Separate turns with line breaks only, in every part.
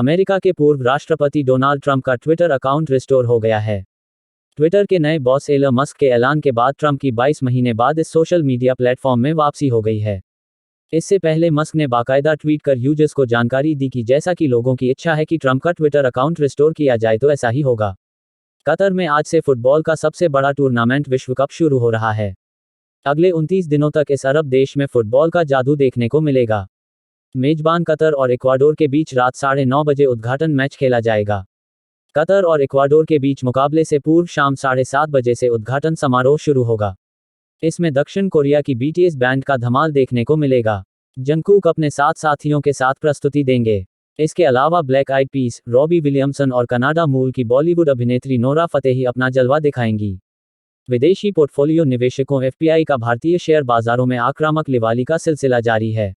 America के पूर्व राष्ट्रपति डोनाल्ड ट्रंप का ट्विटर अकाउंट रिस्टोर हो गया है। ट्विटर के नए बॉस एलन मस्क के ऐलान के बाद ट्रंप की 22 महीने बाद इस सोशल मीडिया प्लेटफॉर्म में वापसी हो गई है। इससे पहले मस्क ने बाकायदा ट्वीट कर यूजर्स को जानकारी दी कि जैसा कि लोगों की इच्छा है कि ट्रंप का ट्विटर अकाउंट रिस्टोर किया जाए तो ऐसा ही होगा। कतर में आज से फुटबॉल का सबसे बड़ा टूर्नामेंट विश्व कप शुरू हो रहा है। अगले 29 दिनों तक इस अरब देश में फुटबॉल का जादू देखने को मिलेगा। मेजबान कतर और इक्वाडोर के बीच रात 9:30 बजे उद्घाटन मैच खेला जाएगा। कतर और इक्वाडोर के बीच मुकाबले से पूर्व शाम 7:30 बजे से उद्घाटन समारोह शुरू होगा। इसमें दक्षिण कोरिया की बीटीएस बैंड का धमाल देखने को मिलेगा। जंगकुक अपने 7 साथियों के साथ प्रस्तुति देंगे। इसके अलावा ब्लैक आइड पीस, रॉबी विलियमसन और कनाडा मूल की बॉलीवुड अभिनेत्री नोरा फतेही अपना जलवा दिखाएंगी। विदेशी पोर्टफोलियो निवेशकों एफपीआई का भारतीय शेयर बाजारों में आक्रामक लिवाली का सिलसिला जारी है।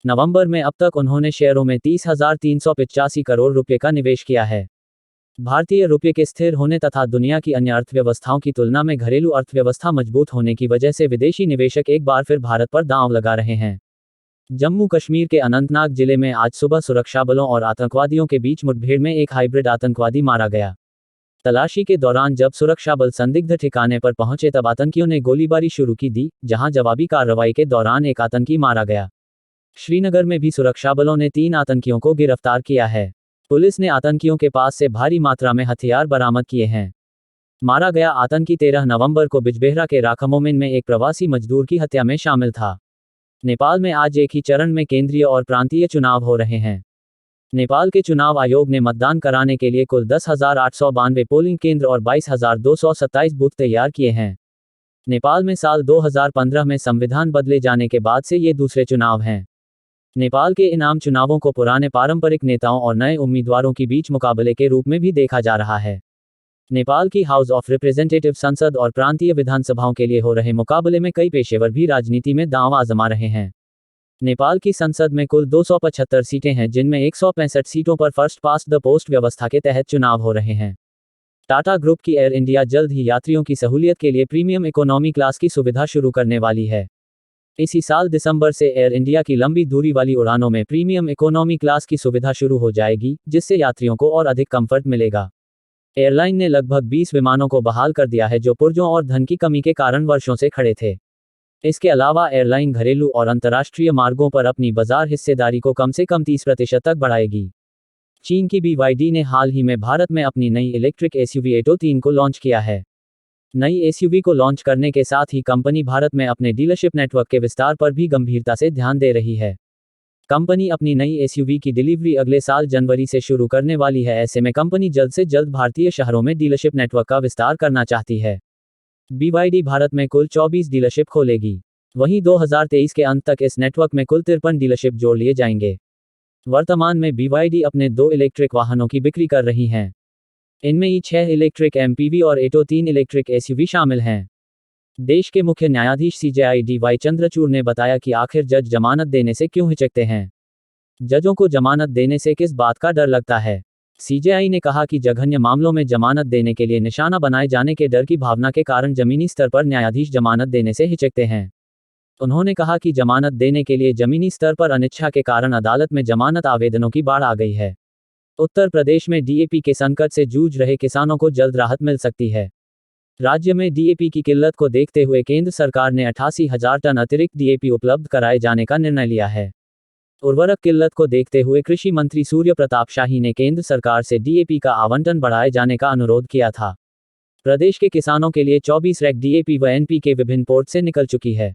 नवंबर में अब तक उन्होंने शेयरों में 30,385 करोड़ रुपये का निवेश किया है। भारतीय रुपये के स्थिर होने तथा दुनिया की अन्य अर्थव्यवस्थाओं की तुलना में घरेलू अर्थव्यवस्था मजबूत होने की वजह से विदेशी निवेशक एक बार फिर भारत पर दांव लगा रहे हैं। जम्मू कश्मीर के अनंतनाग जिले में आज सुबह सुरक्षाबलों और आतंकवादियों के बीच मुठभेड़ में एक हाइब्रिड आतंकवादी मारा गया। तलाशी के दौरान जब सुरक्षाबल संदिग्ध ठिकाने पर पहुंचे तब आतंकियों ने गोलीबारी शुरू की दी, जहां जवाबी कार्रवाई के दौरान एक आतंकी मारा गया। श्रीनगर में भी सुरक्षाबलों ने 3 आतंकियों को गिरफ्तार किया है। पुलिस ने आतंकियों के पास से भारी मात्रा में हथियार बरामद किए हैं। मारा गया आतंकी 13 नवंबर को बिजबेहरा के राखमोमिन में एक प्रवासी मजदूर की हत्या में शामिल था। नेपाल में आज एक ही चरण में केंद्रीय और प्रांतीय चुनाव हो रहे हैं। नेपाल के चुनाव आयोग ने मतदान कराने के लिए कुल 10,892 पोलिंग केंद्र और 22,227 बूथ तैयार किए हैं। नेपाल में साल 2015 में संविधान बदले जाने के बाद से ये दूसरे चुनाव हैं। नेपाल के इन आम चुनावों को पुराने पारंपरिक नेताओं और नए उम्मीदवारों के बीच मुकाबले के रूप में भी देखा जा रहा है। नेपाल की हाउस ऑफ रिप्रेजेंटेटिव संसद और प्रांतीय विधानसभाओं के लिए हो रहे मुकाबले में कई पेशेवर भी राजनीति में दांव आजमा रहे हैं। नेपाल की संसद में कुल 275 सीटें हैं, जिनमें 165 सीटों पर फर्स्ट पास्ट द पोस्ट व्यवस्था के तहत चुनाव हो रहे हैं। टाटा ग्रुप की एयर इंडिया जल्द ही यात्रियों की सहूलियत के लिए प्रीमियम इकोनॉमी क्लास की सुविधा शुरू करने वाली है। इसी साल दिसंबर से एयर इंडिया की लंबी दूरी वाली उड़ानों में प्रीमियम इकोनॉमी क्लास की सुविधा शुरू हो जाएगी, जिससे यात्रियों को और अधिक कंफर्ट मिलेगा। एयरलाइन ने लगभग 20 विमानों को बहाल कर दिया है, जो पुर्जों और धन की कमी के कारण वर्षों से खड़े थे। इसके अलावा एयरलाइन घरेलू और अंतर्राष्ट्रीय मार्गों पर अपनी बाजार हिस्सेदारी को कम से कम 30% तक बढ़ाएगी। चीन की BYD ने हाल ही में भारत में अपनी नई इलेक्ट्रिक एसयूवी एटो 3 को लॉन्च किया है। नई एसयूवी को लॉन्च करने के साथ ही कंपनी भारत में अपने डीलरशिप नेटवर्क के विस्तार पर भी गंभीरता से ध्यान दे रही है। कंपनी अपनी नई एसयूवी की डिलीवरी अगले साल जनवरी से शुरू करने वाली है। ऐसे में कंपनी जल्द से जल्द भारतीय शहरों में डीलरशिप नेटवर्क का विस्तार करना चाहती है। BYD भारत में कुल 24 डीलरशिप खोलेगी। वहीं 2023 के अंत तक इस नेटवर्क में कुल 53 डीलरशिप जोड़ लिए जाएंगे। वर्तमान में BYD अपने 2 इलेक्ट्रिक वाहनों की बिक्री कर रही हैं। इनमें i6 इलेक्ट्रिक MPV और एटो 3 इलेक्ट्रिक एसयूवी शामिल हैं। देश के मुख्य न्यायाधीश CJI DY चंद्रचूड़ ने बताया कि आखिर जज जमानत देने से क्यों हिचकते हैं। जजों को जमानत देने से किस बात का डर लगता है। CJI ने कहा कि जघन्य मामलों में जमानत देने के लिए निशाना बनाए जाने के डर की भावना के कारण जमीनी स्तर पर न्यायाधीश जमानत देने से हिचकते हैं। उन्होंने कहा कि जमानत देने के लिए जमीनी स्तर पर अनिच्छा के कारण अदालत में जमानत आवेदनों की बाढ़ आ गई है। उत्तर प्रदेश में DAP के संकट से जूझ रहे किसानों को जल्द राहत मिल सकती है। राज्य में DAP की किल्लत को देखते हुए केंद्र सरकार ने 88,000 टन अतिरिक्त DAP उपलब्ध कराए जाने का निर्णय लिया है। उर्वरक किल्लत को देखते हुए कृषि मंत्री सूर्य प्रताप शाही ने केंद्र सरकार से DAP का आवंटन बढ़ाए जाने का अनुरोध किया था। प्रदेश के किसानों के लिए 24 रैक DAP व NPK विभिन्न पोर्ट से निकल चुकी है।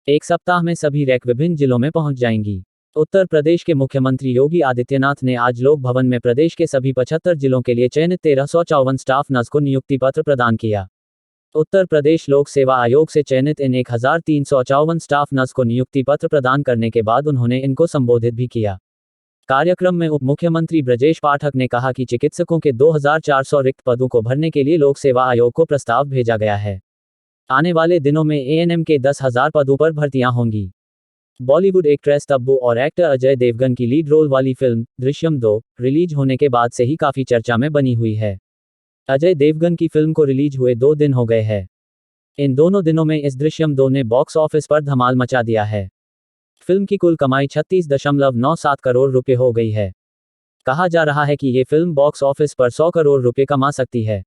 एक सप्ताह में सभी रैक विभिन्न जिलों में पहुंच जाएंगी। उत्तर प्रदेश के मुख्यमंत्री योगी आदित्यनाथ ने आज लोक भवन में प्रदेश के सभी 75 जिलों के लिए चयनित 1354 स्टाफ नर्स को नियुक्ति पत्र प्रदान किया। उत्तर प्रदेश लोक सेवा आयोग से चयनित इन 1354 स्टाफ नर्स को नियुक्ति पत्र प्रदान करने के बाद उन्होंने इनको संबोधित भी किया। कार्यक्रम में उप मुख्यमंत्री ब्रजेश पाठक ने कहा कि चिकित्सकों के 2400 रिक्त पदों को भरने के लिए लोक सेवा आयोग को प्रस्ताव भेजा गया है। आने वाले दिनों में ANM के 10,000 पदों पर भर्तियां होंगी। बॉलीवुड एक्ट्रेस तब्बू और एक्टर अजय देवगन की लीड रोल वाली फिल्म दृश्यम 2 रिलीज होने के बाद से ही काफी चर्चा में बनी हुई है। अजय देवगन की फिल्म को रिलीज हुए 2 दिन हो गए हैं। इन दोनों दिनों में इस दृश्यम 2 ने बॉक्स ऑफिस पर धमाल मचा दिया है। फिल्म की कुल कमाई 36.97 करोड़ रुपए हो गई है। कहा जा रहा है कि ये फिल्म बॉक्स ऑफिस पर 100 करोड़ रुपए कमा सकती है।